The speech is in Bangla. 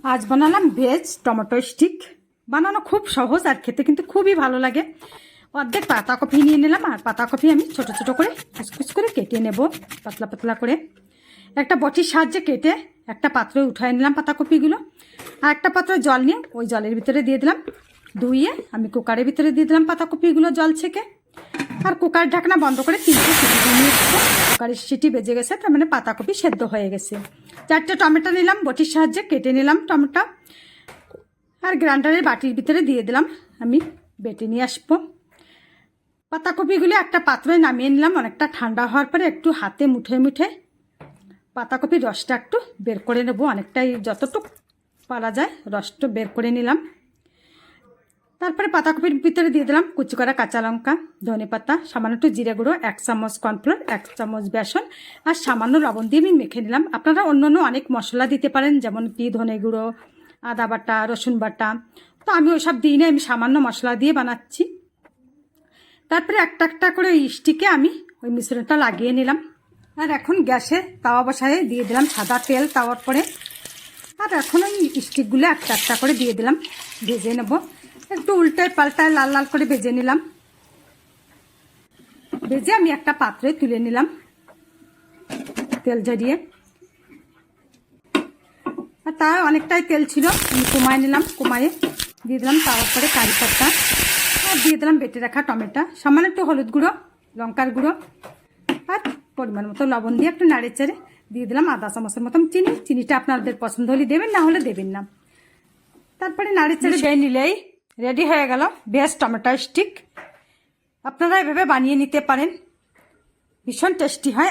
আজ বানালাম ভেজ টমেটো স্টিক। বানানো খুব সহজ আর খেতে কিন্তু খুবই ভালো লাগে। অর্ধেক পাতাকপি নিয়ে নিলাম, আর পাতাকপি আমি ছোট ছোট করে কুচকুচ করে কেটে নেব, পাতলা পাতলা করে। একটা বটির সাহায্যে কেটে একটা পাত্রে উঠাই নিলাম পাতাকপিগুলো, আর একটা পাত্রে জল নিয়ে ওই জলের ভিতরে দিয়ে দিলাম। ধুইয়ে আমি কুকারের ভিতরে দিয়ে দিলাম পাতাকপিগুলো জল ছেঁকে, আর কুকার ঢাকনা বন্ধ করে 3টে সিটি দিয়ে নিয়ে কুকারের সিটি বেজে গেছে, তার মানে পাতাকপি সেদ্ধ হয়ে গেছে। 4টে টমেটো নিলাম, বটির সাহায্যে কেটে নিলাম টমেটো, আর গ্রাইন্ডারের বাটির ভিতরে দিয়ে দিলাম। আমি বেটে নিয়ে আসবো। পাতাকপিগুলো একটা পাত্রে নামিয়ে নিলাম। অনেকটা ঠান্ডা হওয়ার পরে একটু হাতে মুঠে মুঠে পাতাকপির রসটা একটু বের করে নেব, অনেকটাই যতটুকু পারা যায় রসটা বের করে নিলাম। তারপরে পাতাকপির ভিতরে দিয়ে দিলাম কুচি করা কাঁচা লঙ্কা, ধনে পাতা, সামান্য একটু জিরে গুঁড়ো, 1 চামচ কর্নফ্লোর, 1 চামচ বেসন, আর সামান্য লবণ দিয়ে আমি মেখে নিলাম। আপনারা অন্য অনেক মশলা দিতে পারেন, যেমন কি ধনে গুঁড়ো, আদা বাটা, রসুন বাটা। তো আমি ওইসব দিই না, আমি সামান্য মশলা দিয়ে বানাচ্ছি। তারপরে একটা একটা করে স্টিকে আমি ওই মিশ্রণটা লাগিয়ে নিলাম। আর এখন গ্যাসে তাওয়া বসায় দিয়ে দিলাম সাদা তেল তাওয়ার পরে। আর এখন ওই স্টিকগুলো একটা একটা করে দিয়ে দিলাম, ভেজে নেব। একটু উল্টায় পাল্টায় লাল লাল করে ভেজে নিলাম। ভেজে আমি একটা পাত্রে তুলে নিলাম তেল ঝরিয়ে। আর তা অনেকটাই তেল ছিল, আমি কমায় নিলাম। কমায়ে দিয়ে দিলাম তাওয়ার পরে কারি পাতা, আর দিয়ে দিলাম বেটে রাখা টমেটো, সামান্য একটু হলুদ গুঁড়ো, লঙ্কার গুঁড়ো, আর পরিমাণ মতো লবণ দিয়ে একটু নাড়ে চেড়ে দিয়ে দিলাম আধা চামচের মতন চিনি। চিনিটা আপনাদের পছন্দ হলে দেবেন, না হলে দেবেন না। তারপরে নাড়ে চেড়ে সেই নিলেই রেডি হয়ে গেল ভেজ টমেটো স্টিক। আপনারা এভাবে বানিয়ে নিতে পারেন, ভীষণ টেস্টি হয়।